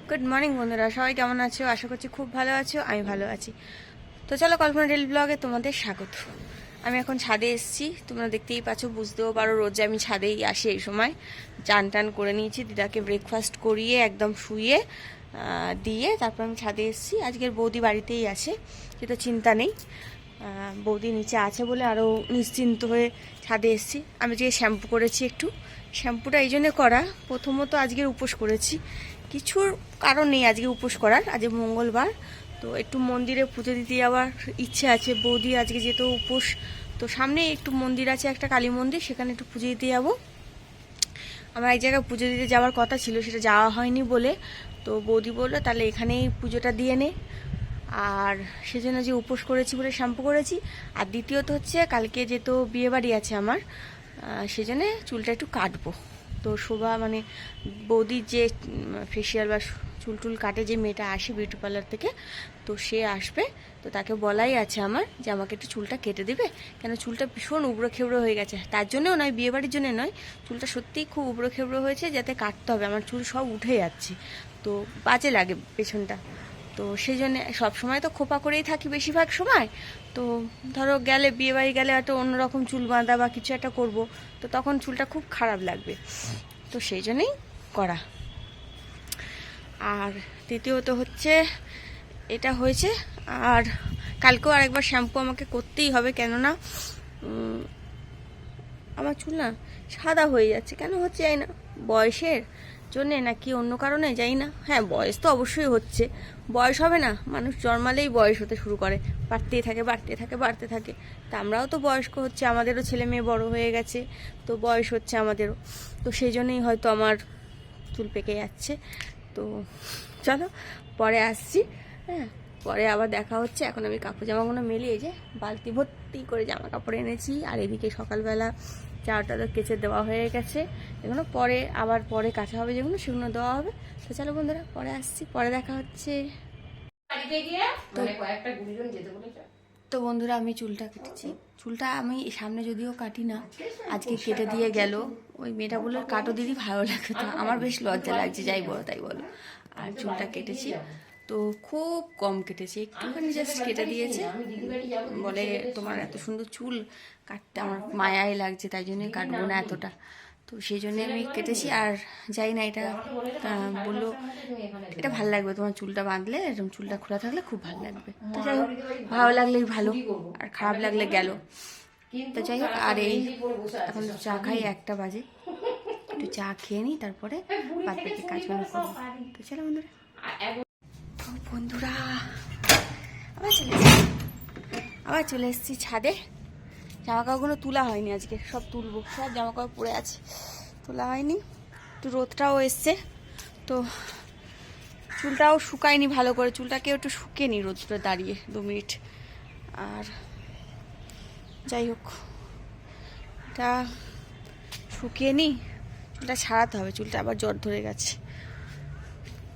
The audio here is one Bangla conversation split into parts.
গুড মর্নিং বন্ধুরা, সবাই কেমন আছো? আশা করছি খুব ভালো আছো। আমি ভালো আছি। তো চলো, কল্পনা ডেইলি ব্লগে তোমাদের স্বাগত। আমি এখন ছাদে এসেছি, তোমরা দেখতেই পাচ্ছ, বুঝতেও পারো রোজ আমি ছাদেই আসি এই সময়। চান টান করে নিয়েছি, দিদাকে ব্রেকফাস্ট করিয়ে একদম শুইয়ে দিয়ে তারপর আমি ছাদে এসেছি। আজকের বৌদি বাড়িতেই আছে, সেটা চিন্তা নেই। বৌদি নিচে আছে বলে আরও নিশ্চিন্ত হয়ে ছাদে এসেছি। আমি যে শ্যাম্পু করেছি, একটু শ্যাম্পুটা এই জন্যে করা, প্রথমত আজকের উপোস করেছি, কিছুর কারণ নেই আজকে উপোস করার, আজ মঙ্গলবার। তো একটু মন্দিরে পুজো দিতে যাওয়ার ইচ্ছে আছে। বৌদি আজকে যেহেতু উপোস, তো সামনে একটু মন্দির আছে, একটা কালী মন্দির, সেখানে একটু পুজো দিতে যাবো। আমার এক জায়গায় পুজো দিতে যাওয়ার কথা ছিল, সেটা যাওয়া হয়নি বলে তো বৌদি বললো তাহলে এখানেই পুজোটা দিয়ে নে। আর সেজন্য যে উপোস করেছি বলে শ্যাম্পু করেছি। আর দ্বিতীয়ত হচ্ছে কালকে যেহেতু বিয়েবাড়ি আছে আমার, সেজন্যে চুলটা একটু কাটবো। তো শোভা মানে বৌদির যে ফেসিয়াল বা চুল টুল কাটে যে মেয়েটা আসে বিউটি পার্লার থেকে, তো সে আসবে। তো তাকে বলাই আছে আমার যে আমাকে একটু চুলটা কেটে দেবে, কেন চুলটা ভীষণ উবড়ো খেবড়ো হয়ে গেছে। তার জন্যও নয়, বিয়েবাড়ির জন্য নয়, চুলটা সত্যিই খুব উবড়ো খেবড়ো হয়েছে, যাতে কাটতে হবে। আমার চুল সব উঠে যাচ্ছে, তো বাজে লাগে পেছনটা। তো সেই জন্যে সবসময় তো খোপা করেই থাকি বেশিরভাগ সময়। তো ধরো গেলে বিয়েবাড়ি গেলে একটা অন্যরকম চুল বাঁধা বা কিছু একটা করব, তো তখন চুলটা খুব খারাপ লাগবে। তো সেই জন্যেই করা। আর দ্বিতীয়ত হচ্ছে এটা হয়েছে। আর কালকেও আরেকবার শ্যাম্পু আমাকে করতেই হবে, কেননা আমার চুল না সাদা হয়ে যাচ্ছে। কেন হচ্ছে জানি না, বয়সের জন্যে নাকি অন্য কারণে জানি না। হ্যাঁ, বয়স তো অবশ্যই হচ্ছে। বয়স হবে না, মানুষ জন্মালেই বয়স হতে শুরু করে, বাড়তেই থাকে বাড়তে থাকে বাড়তে থাকে। তা আমরাও তো বয়স্ক হচ্ছে, আমাদেরও ছেলে মেয়ে বড় হয়ে গেছে, তো বয়স হচ্ছে আমাদেরও। তো সেই জন্যই হয়তো আমার চুল পেকে যাচ্ছে। তো চলো পরে আসছি, হ্যাঁ পরে আবার দেখা হচ্ছে। এখন আমি কাপড় জামাগুলো মেলি, এই যে বালতি ভর্তি করে জামা কাপড় এনেছি। আর এদিকে সকালবেলা চাটা তো কেচে দেওয়া হয়ে গেছে, এগুলো পরে আবার পরে কাঁচা হবে, যেগুলো সেগুলো দেওয়া হবে। তো চলো বন্ধুরা, পরে আসছি, পরে দেখা হচ্ছে। তো বন্ধুরা, আমি চুলটা কেটেছি। চুলটা আমি সামনে যদিও কাটি না, আজকে কেটে দিয়ে গেল ওই মেয়েটা, বললো কাটো দিদি, ভালো লাগে। তো আমার বেশ লজ্জা লাগছে, যাই বলো তাই বলো। আর চুলটা কেটেছি, তো খুব কম কেটেছি, একটুখানি জাস্ট কেটে দিয়েছে। বলে তোমার এত সুন্দর চুল কাটতে আমার মায়াই লাগছে, তাই জন্যই কাটবো না এতটা। তো সেই জন্যে আমি কেটেছি। আর যাই না, এটা বললো এটা ভালো লাগবে তোমার চুলটা বাঁধলে, এরকম চুলটা খোলা থাকলে খুব ভালো লাগবে। তো যাই হোক, ভালো লাগলেই ভালো, আর খারাপ লাগলে গেল। তো যাই হোক, আর এই এখন চা খাই, 1টা বাজে, একটু চা খেয়ে নিই, তারপরে বাদ বাকি কাজগুলো করবো। তো চলো বন্ধুরা। তো বন্ধুরা, আবার চলে এসেছি ছাদে। জামা কাপড়গুলো তোলা হয়নি আজকে, সব তুলবো, সব জামা কাপড় পরে আছে, তোলা হয়নি। একটু রোদটাও এসছে, তো চুলটাও শুকায়নি ভালো করে, চুলটাকে একটু শুকিয়ে নি রোদটা দাঁড়িয়ে 2 মিনিট। আর যাই হোক, এটা শুকিয়ে নি, চুলটা ছাড়াতে হবে, চুলটা আবার জ্বর ধরে গেছে।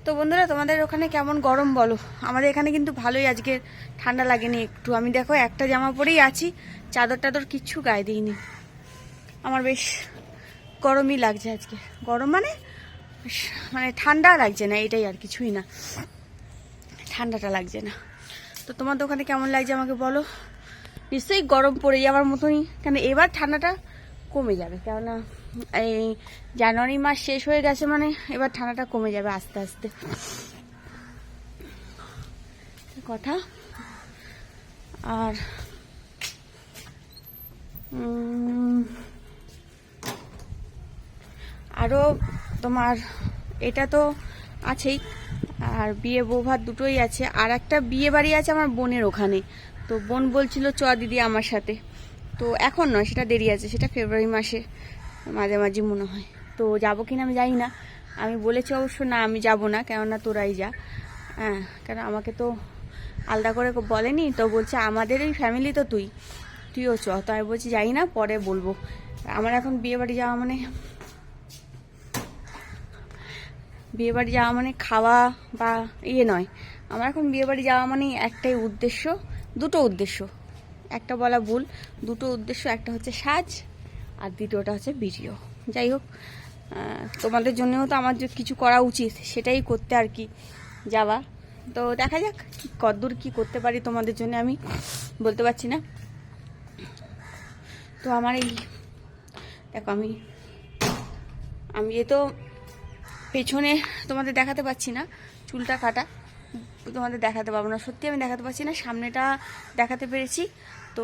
তো বন্ধুরা, তোমাদের ওখানে কেমন গরম বলো? আমাদের এখানে কিন্তু ভালোই আজকে, ঠান্ডা লাগেনি একটু। আমি দেখো একটা জামা পরেই আছি, চাদর টাদর কিচ্ছু গায়ে দিইনি। আমার বেশ গরমই লাগছে আজকে। গরম মানে মানে ঠান্ডা লাগছে না, এটাই, আর কিছুই না, ঠান্ডাটা লাগছে না। তো তোমাদের ওখানে কেমন লাগছে আমাকে বলো। নিশ্চয়ই গরম পড়ে যাওয়ার মতনই, কেন এবার ঠান্ডাটা কমে যাবে, কেননা এই জানুয়ারি মাস শেষ হয়ে গেছে, মানে এবার ঠান্ডাটা কমে যাবে আস্তে আস্তে কথা। আর আরও তোমার এটা তো আছেই, আর বিয়ে বউ ভাত দুটোই আছে। আর একটা বিয়ে বাড়ি আছে আমার বোনের ওখানে, তো বোন বলছিল চ দিদি আমার সাথে। তো এখন নয়, সেটা দেরি আছে, সেটা ফেব্রুয়ারি মাসে মাঝামাঝি মনে হয়। তো যাবো কিনা আমি জানি না। আমি বলেছি অবশ্য না, আমি যাব না, কেননা তোরাই যা। হ্যাঁ, কেন আমাকে তো আলাদা করে বলেনি, তো বলছে আমাদের এই ফ্যামিলি তো তুইও চ। তো আমি বলছি যাই না, পরে বলবো। আমার এখন বিয়ে বাড়ি যাওয়া মানে খাওয়া বা ইয়ে নয়। আমার এখন বিয়েবাড়ি যাওয়া মানে একটাই উদ্দেশ্য, দুটো উদ্দেশ্য, একটা বলা ভুল, দুটো উদ্দেশ্য। একটা হচ্ছে সাজ, আর দ্বিতীয়টা হচ্ছে ভিডিও। যাই হোক, তোমাদের জন্যও তো আমার যে কিছু করা উচিত, সেটাই করতে আর কি যাওয়া। তো দেখা যাক কতদূর কি করতে পারি তোমাদের জন্য, আমি বলতে পারছি না। তো আমার এই দেখো, আমি এ তো পেছনে তোমাদের দেখাতে পাচ্ছি না, চুলটা কাটা তোমাদের দেখাতে পারবো না, সত্যি আমি দেখাতে পারছি না। সামনেটা দেখাতে পেরেছি। তো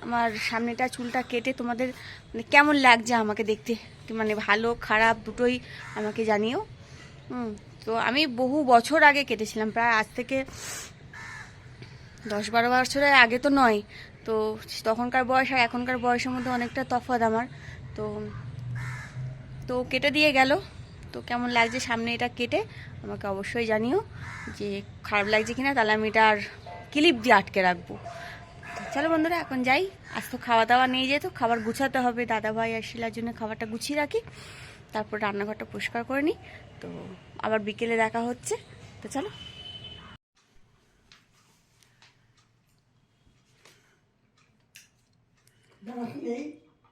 আমার সামনেটা চুলটা কেটে তোমাদের মানে কেমন লাগছে আমাকে দেখতে, মানে ভালো খারাপ দুটোই আমাকে জানিও। তো আমি বহু বছর আগে কেটেছিলাম, প্রায় আজ থেকে 10-12 বছরের আগে তো নয়। তো তখনকার বয়স আর এখনকার বয়সের মধ্যে অনেকটা তফাৎ আমার। তো কেটে দিয়ে গেল। তো কেমন লাগছে সামনে এটা কেটে আমাকে অবশ্যই জানিও যে খারাপ লাগছে কিনা, তাহলে আমি এটা আর ক্লিপ দিয়ে আটকে রাখবো। চলো বন্ধুরা, এখন যাই। আজ তো খাওয়া দাওয়া নিয়ে যেত, খাবার গুছাতে হবে, দাদা ভাই আর শিলার জন্য খাবারটা গুছিয়ে রাখি, তারপর রান্নাঘরটা পরিষ্কার করে নিই। তো আবার বিকেলে দেখা হচ্ছে। তো চলো।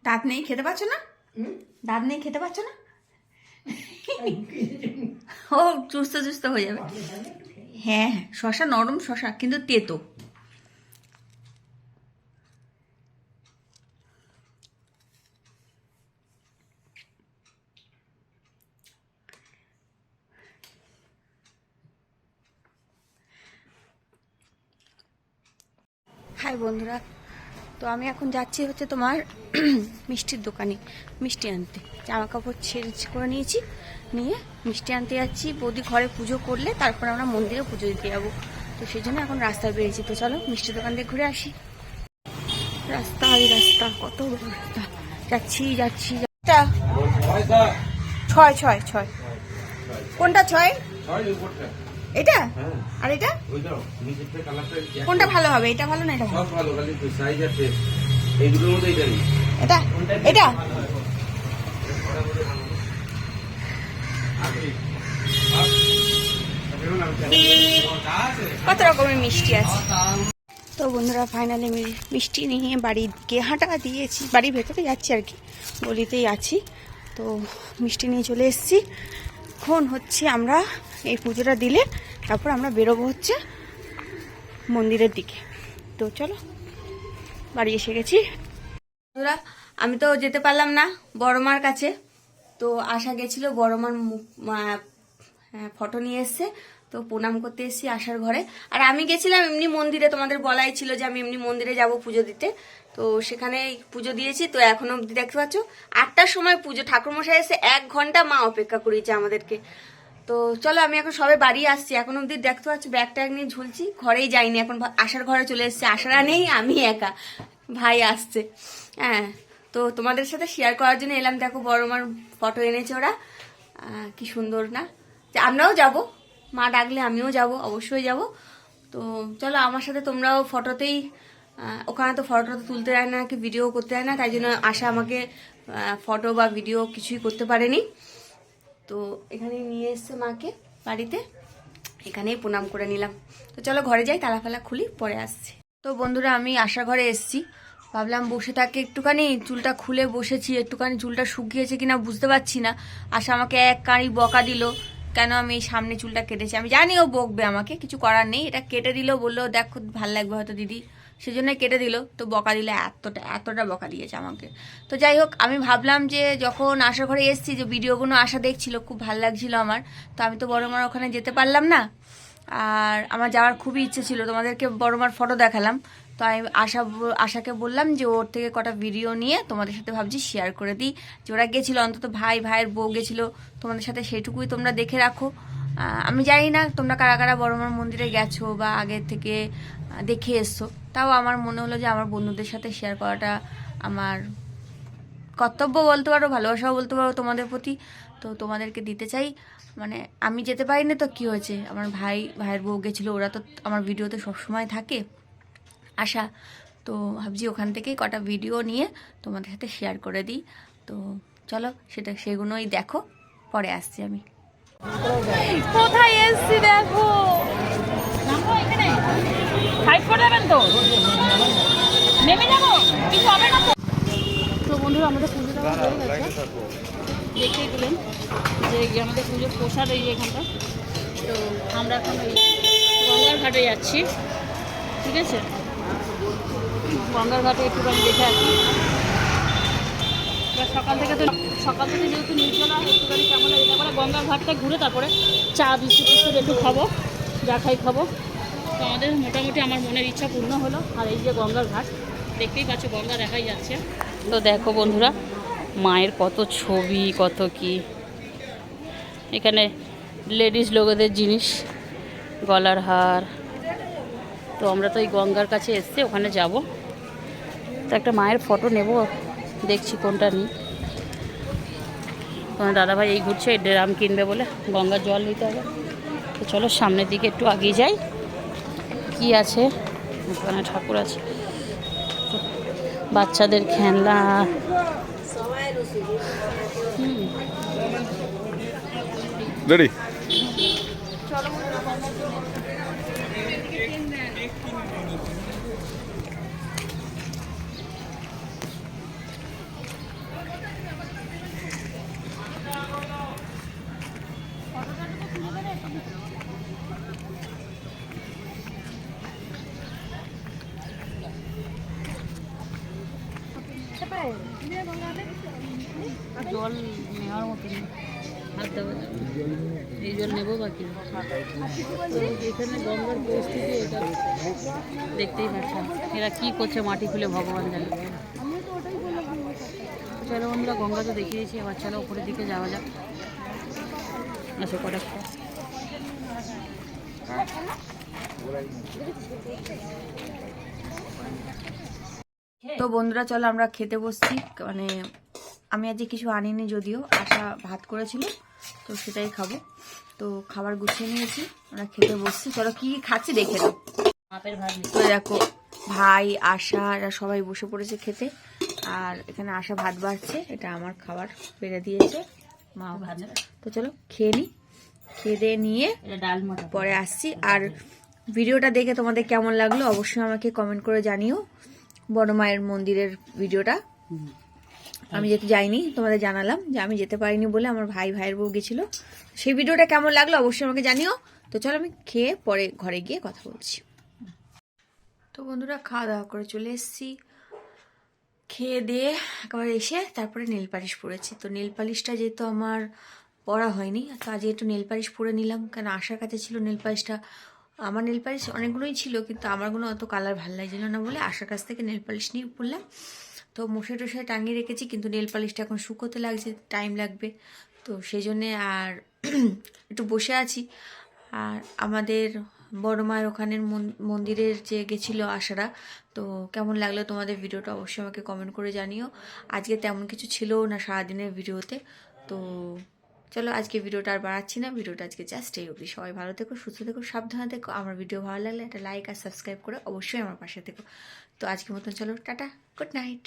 দাঁত নেই খেতে পারছো না? দাঁত নেই খেতে পারছো না? ও চুস্তে চুস্তে হয়ে যাবে। হ্যাঁ, শশা নরম শশা, কিন্তু তেতো। হাই বন্ধুরা, তো আমি এখন যাচ্ছি হচ্ছে তোমার মিষ্টির দোকানে মিষ্টি আনতে। জামা কাপড় ছেড়ে করে নিয়েছি, নিয়ে মিষ্টি আনতে যাচ্ছি। বৌদি ঘরে পুজো করলে তারপর আমরা মন্দিরে পুজো দিতে যাবো। তো সেই জন্য এখন রাস্তায় বেরিয়েছি। তো চলো মিষ্টির দোকান দিয়ে ঘুরে আসি। রাস্তা কত বড় রাস্তা, যাচ্ছি। ছয় কোনটা? ছয় এটা আর এটা কোনটা ভালো হবে? এটা ভালো না এটা ভালো? এটা কত রকমের মিষ্টি আছে। তো বন্ধুরা, ফাইনালি মিষ্টি নিয়ে বাড়ির দিকে হাঁটা দিয়েছি, বাড়ির ভেতরে যাচ্ছি আর কি, গলিতেই আছি। তো মিষ্টি নিয়ে চলে এসেছি। এখন হচ্ছে আমরা এই পুজোটা দিলে তারপর আমরা বেরোবো হচ্ছে মন্দিরের দিকে। তো চলো, বাড়ি এসে গেছি। বন্ধুরা, আমি তো যেতে পারলাম না বড় মার কাছে। তো আশা গেছিল, বড় মার ফটো নিয়ে এসছে, তো প্রণাম করতে এসেছি আশার ঘরে। আর আমি গেছিলাম এমনি মন্দিরে, তোমাদের বলাই ছিল যে আমি এমনি মন্দিরে যাব পুজো দিতে। তো সেখানে পুজো দিয়েছি। তো এখনো অব্দি দেখতে পাচ্ছ 8টার সময় পুজো, ঠাকুরমশাই এসে 1 ঘন্টা মা অপেক্ষা করিয়েছে আমাদেরকে। তো চলো, আমি এখন সবে বাড়ি আসছি। এখন অব্দি দেখতে পাচ্ছ ব্যাগ ট্যাগ নিয়ে ঝুলছি, ঘরেই যাইনি। এখন আশার ঘরে চলে এসেছে, আশারা নেই, আমি একা, ভাই আসছে। হ্যাঁ, তো তোমাদের সাথে শেয়ার করার জন্য এলাম। দেখো বড় মার ফটো এনেছে ওরা, কি সুন্দর না? আমরাও যাব, মা ডাকলে আমিও যাব, অবশ্যই যাব। তো চলো আমার সাথে তোমরাও ফটোতেই, ওখানে তো ফটো তুলতে দেয় না, কি ভিডিও করতে দেয় না, তাই জন্য আশা আমাকে ফটো বা ভিডিও কিছুই করতে পারেনি। তো এখানে নিয়ে এসছে মাকে বাড়িতে, এখানেই প্রণাম করে নিলাম। তো চলো ঘরে যাই, তালা ফালা খুলি, পরে আসছি। তো বন্ধুরা, আমি আশার ঘরে এসছি, ভাবলাম বসে থাকে একটুখানি, চুলটা খুলে বসেছি, একটুখানি চুলটা শুকিয়েছে কিনা বুঝতে পারছি না। আশা আমাকে এক কাঁড়ি বকা দিল, কেন আমি এই সামনে চুলটা কেটেছি। আমি জানি ও বকবে আমাকে, কিছু করার নেই। এটা কেটে দিল, বললো দেখো ভাল লাগবে হয়তো দিদি, সেজন্য কেটে দিল। তো বকা দিলে এতটা বকা দিয়েছে আমাকে। তো যাই হোক, আমি ভাবলাম যে যখন আশার ঘরে এসছি, যে ভিডিওগুলো আশা দেখছিল, খুব ভালো লাগছিল আমার। তো আমি তো বড় মার ওখানে যেতে পারলাম না, আর আমার যাওয়ার খুবই ইচ্ছে ছিল। তোমাদেরকে বড় মার ফটো দেখালাম। তো আমি আশাকে বললাম যে ওর থেকে কটা ভিডিও নিয়ে তোমাদের সাথে ভাবছি শেয়ার করে দিই, যে ওরা গেছিলো, অন্তত ভাইয়ের বউ গেছিলো তোমাদের সাথে, সেটুকুই তোমরা দেখে রাখো। আমি জানি না তোমরা কারা কারা বড় মার মন্দিরে গেছো বা আগের থেকে দেখে এসছো, তাও আমার মনে হলো যে আমার বন্ধুদের সাথে শেয়ার করাটা আমার কর্তব্য বলতে পারো, ভালোবাসাও বলতে পারো তোমাদের প্রতি। তো তোমাদেরকে দিতে চাই। মানে আমি যেতে পারিনি তো কি হয়েছে, আমার ভাইয়ের বউ গেছিলো, ওরা তো আমার ভিডিওতে সবসময় থাকে আশা। তো ভাবছি ওখান থেকেই কটা ভিডিও নিয়ে তোমাদের সাথে শেয়ার করে দিই। তো চলো সেগুলোই দেখো, পরে আসছি আমি। কোথায় এসছি দেখো, তো বন্ধুরা আমাদের পুজো দেওয়া হয়ে গেছে। দেখতেই পেলেন যে আমাদের পুজোর প্রসাদ এই এখানটা। তো আমরা এখন ওই গঙ্গার ঘাটে যাচ্ছি, ঠিক আছে? গঙ্গার ঘাটে একটুখানি দেখে আসি। এবার সকাল থেকে যেহেতু নির্জলা, একটুখানি কেমন লাগে, তারপরে গঙ্গার ঘাটটা ঘুরে তারপরে চা বিস্কুট একটু খাবো, যা খাবো। তো আমাদের মোটামুটি আমার মনের ইচ্ছা পূর্ণ হলো। আর এই যে গঙ্গার ঘাট দেখতেই পাচ্ছ, গঙ্গা দেখাই যাচ্ছে। তো দেখো বন্ধুরা, মায়ের কত ছবি, কত কি এখানে লেডিস লোকেদের জিনিস, গলার হার। তো আমরা তো এই গঙ্গার কাছে এসছি, ওখানে যাব। তো একটা মায়ের ফটো নেব, দেখছি কোনটা নিই। তোমার দাদাভাই এই ঘুরছে, ড্রাম কিনবে বলে, গঙ্গার জল নিতে হবে। তো চলো সামনের দিকে একটু এগিয়ে যাই, কি আছে ওখানে। ঠাকুর আছে, বাচ্চাদের খেলনা। রেডি। জল নেওয়ার মতো হাত দেওয়া যাবে, এই জল নেবো বাকি। এখানে গঙ্গার পরিস্থিতি এটা দেখতেই পাচ্ছেন, এরা কী করছে মাটি খুলে ভগবান জানে। চলো বন্ধুরা, গঙ্গা তো দেখিয়ে দিয়েছি, এবার চলো উপরের দিকে যাওয়া যাক। আসো কটা। তো বন্ধুরা চলো আমরা খেতে বসছি। মানে আমি আজকে কিছু আনিনি, যদিও আশা ভাত করেছিল, তো সেটাই খাবো। তো খাবার গুছিয়ে নিয়েছি, আমরা খেতে বসছি। চলো কি খাচ্ছি দেখে নাও। তো দেখো ভাই, আশা, এরা সবাই বসে পড়েছে খেতে। আর এখানে আশা ভাত বাড়ছে, এটা আমার খাবার বেড়ে দিয়েছে মা ভাজা। তো চলো খেয়ে নিই, খেয়ে দিয়ে নিয়ে পরে আসছি। আর ভিডিওটা দেখে তোমাদের কেমন লাগলো অবশ্যই আমাকে কমেন্ট করে জানিও। বড় মায়ের মন্দিরের ভিডিওটা আমি যেতে যাইনি, তোমাদের জানালাম যে আমি যেতে পারিনি বলে, আমার ভাইয়ের বউ গেছিল। সেই ভিডিওটা কেমন লাগলো অবশ্যই আমাকে জানিও। তো চলো আমি খেয়ে পরে ঘরে গিয়ে কথা বলছি। তো বন্ধুরা খাওয়া দাওয়া করে চলে এসেছি, খেয়ে দিয়ে একেবারে এসে তারপরে নেল পালিশ পরেছি। তো নেল পালিশটা যেহেতু আমার পরা হয়নি, তো আজ একটু নেল পালিশ পরে নিলাম, কেন আশার কাছে ছিল নেল পালিশটা। আমার নেল পালিশ অনেকগুলোই ছিল, কিন্তু আমারগুলো অত কালার ভালো লাগছিল না বলে আশার কাছ থেকে নেল পালিশ নিয়ে পরলাম। তো মশাই টশাই টাঙিয়ে রেখেছি, কিন্তু নেল পালিশটা এখন শুকোতে লাগছে, টাইম লাগবে। তো সেই জন্যে আর একটু বসে আছি। আর আমাদের বড় মায়ের ওখানের মন্দিরের যে গেছিলো আশারা, তো কেমন লাগলো তোমাদের ভিডিওটা অবশ্যই আমাকে কমেন্ট করে জানিও। আজকে তেমন কিছু ছিল না সারাদিনের ভিডিওতে। তো চলো আজকে ভিডিওটা আর বাড়াচ্ছি না, ভিডিওটা আজকে জাস্ট এই অবধি। সবাই ভালো থেকো, সুস্থ থেকো, সাবধানে থেকো। আমার ভিডিও ভালো লাগলে একটা লাইক আর সাবস্ক্রাইব করে অবশ্যই আমার পাশে থেকো। তো আজকের মতন চলো টাটা, গুড নাইট।